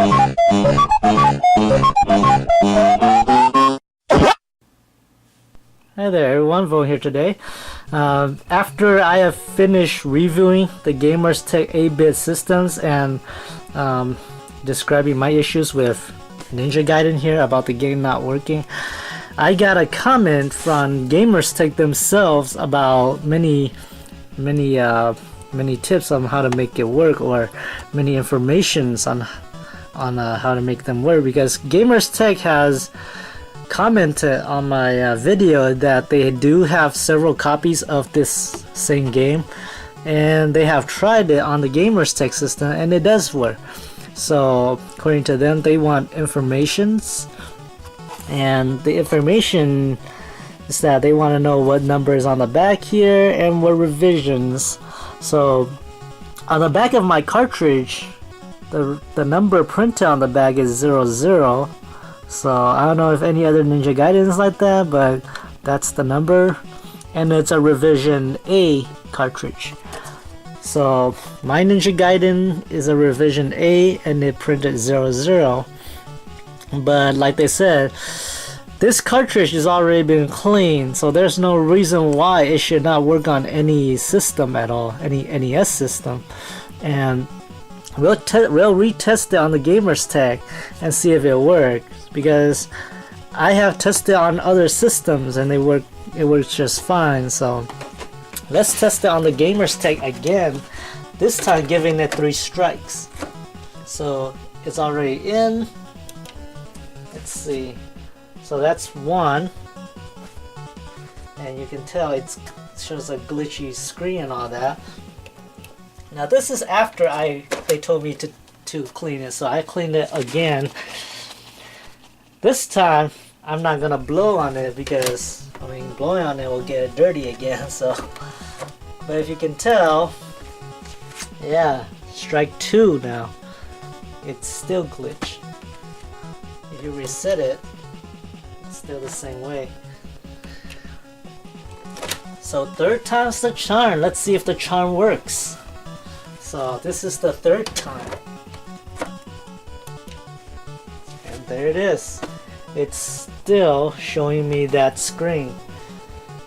Hi there everyone, Voan here today. After I have finished reviewing the Gamerz Tek 8-bit systems and describing my issues with Ninja Gaiden here about the game not working, I got a comment from Gamerz Tek themselves about many tips on how to make it work, or many informations on how to make them work, because Gamerz Tek has commented on my video that they do have several copies of this same game, and they have tried it on the Gamerz Tek system and it does work. So according to them, they want informations, and the information is that they want to know what number is on the back here and what revisions. So on the back of my cartridge, the number printed on the back is 00. So I don't know if any other Ninja Gaiden is like that, but that's the number, and it's a revision A cartridge. So my Ninja Gaiden is a revision A and it printed 00. But like they said, this cartridge has already been cleaned, so there's no reason why it should not work on any system at all, any NES system. And we'll retest it on the Gamerz Tek and see if it works, because I have tested on other systems and it works just fine. So let's test it on the Gamerz Tek again, this time giving it 3 strikes. So it's already in. Let's see. So that's 1, and you can tell it shows a glitchy screen and all that. Now this is after they told me to clean it, so I cleaned it again. This time I'm not gonna blow on it, because I mean, blowing on it will get it dirty again. So, but if you can tell, yeah, strike 2 now. It's still glitched. If you reset it, it's still the same way. So 3rd time's the charm. Let's see if the charm works. So this is the 3rd time. And there it is. It's still showing me that screen.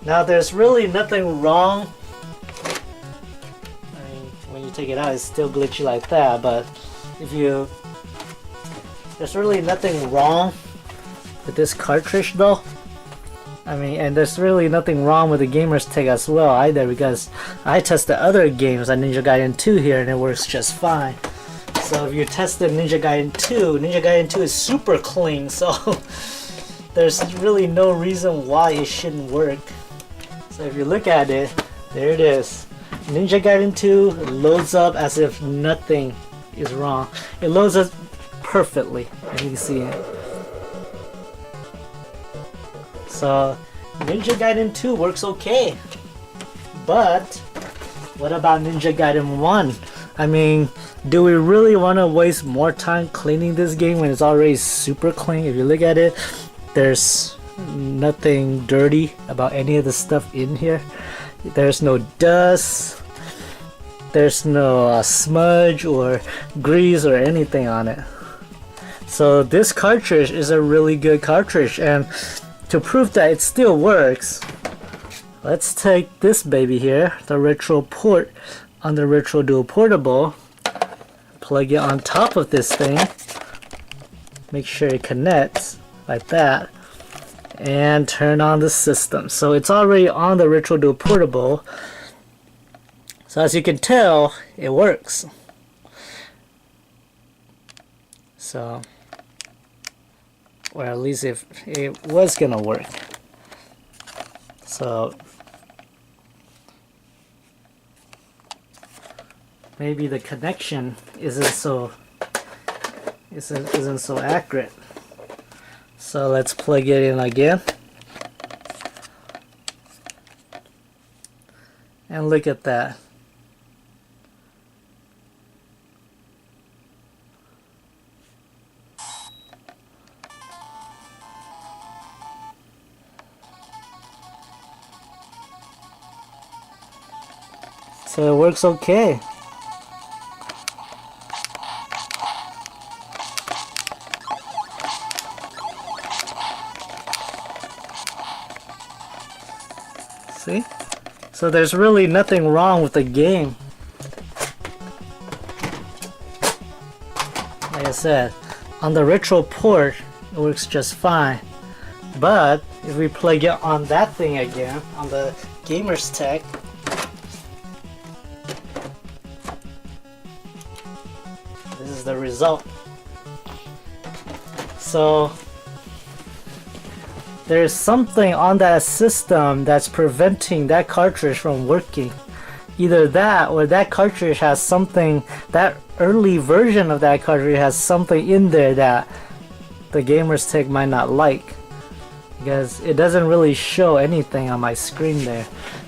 Now there's really nothing wrong. I mean, when you take it out, it's still glitchy like that, but there's really nothing wrong with this cartridge though. I mean, and there's really nothing wrong with the Gamerz Tek as well either, because I tested other games like Ninja Gaiden 2 here and it works just fine. So if you tested Ninja Gaiden 2 is super clean, so there's really no reason why it shouldn't work. So if you look at it, there it is. Ninja Gaiden 2 loads up as if nothing is wrong. It loads up perfectly, as you can see it. So Ninja Gaiden 2 works okay, but what about Ninja Gaiden 1? I mean, do we really want to waste more time cleaning this game when it's already super clean? If you look at it, there's nothing dirty about any of the stuff in here. There's no dust, there's no smudge or grease or anything on it. So this cartridge is a really good cartridge, and to prove that it still works, let's take this baby here, the retro port on the Retro Dual Portable, plug it on top of this thing, make sure it connects like that, and turn on the system. So it's already on the Retro Dual Portable, so as you can tell, it works. So, or at least if it was gonna work. So maybe the connection isn't so accurate. So let's plug it in again. And look at that. So it works okay. See? So there's really nothing wrong with the game. Like I said, on the retro port, it works just fine. But if we plug it on that thing again, on the Gamerz Tek, this is the result. So there's something on that system that's preventing that cartridge from working. Either that or that cartridge has something, that early version of that cartridge has something in there that the Gamerz Tek might not like, because it doesn't really show anything on my screen there.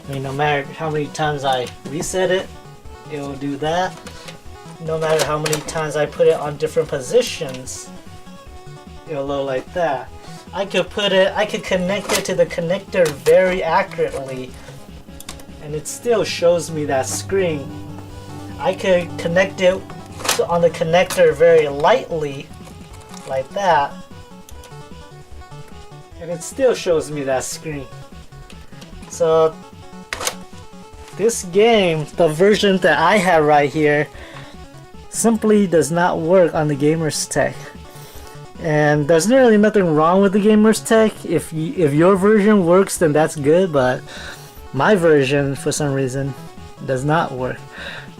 I mean, no matter how many times I reset it, it will do that. No matter how many times I put it on different positions, it'll load like that. I could connect it to the connector very accurately, and it still shows me that screen. I could connect it on the connector very lightly, like that, and it still shows me that screen. So this game, the version that I have right here, simply does not work on the Gamerz Tek. And there's really nothing wrong with the Gamerz Tek. If your version works, then that's good, but my version, for some reason, does not work.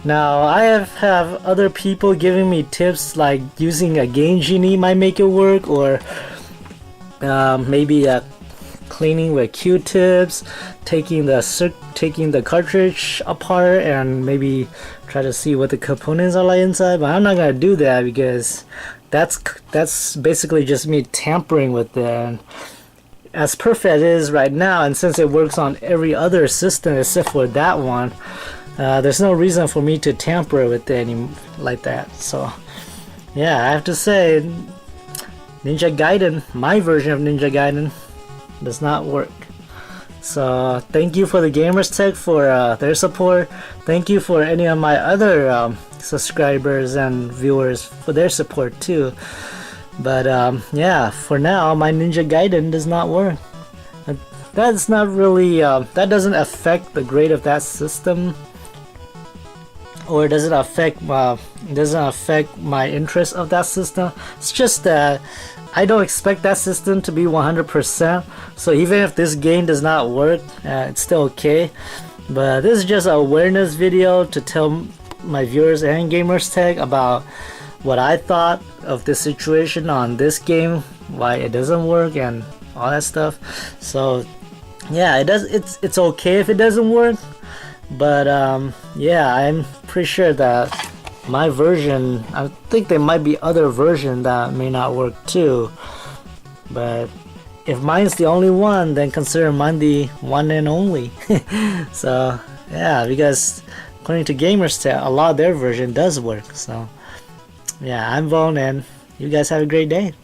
Now, I have other people giving me tips, like using a Game Genie might make it work, or maybe cleaning with Q-tips, taking the cartridge apart, and maybe try to see what the components are like inside. But I'm not gonna do that, because that's basically just me tampering with it. And as perfect as it is right now, and since it works on every other system except for that one, there's no reason for me to tamper with it like that. So yeah, I have to say, Ninja Gaiden, my version of Ninja Gaiden, does not work. So thank you for the Gamerz Tek for their support. Thank you for any of my other subscribers and viewers for their support too. But yeah, for now, my Ninja Gaiden does not work. That's not really that doesn't affect the grade of that system, or does it affect my interest of that system. It's just that I don't expect that system to be 100%. So even if this game does not work, it's still okay. But this is just an awareness video to tell my viewers and Gamerz Tek about what I thought of this situation on this game, why it doesn't work, and all that stuff. So yeah, it's okay if it doesn't work, but yeah, I'm pretty sure that my version, I think there might be other version that may not work too, but if mine's the only one, then consider mine the one and only. So yeah, because according to Gamerz Tek, a lot of their version does work. So yeah, I'm Voan, and you guys have a great day.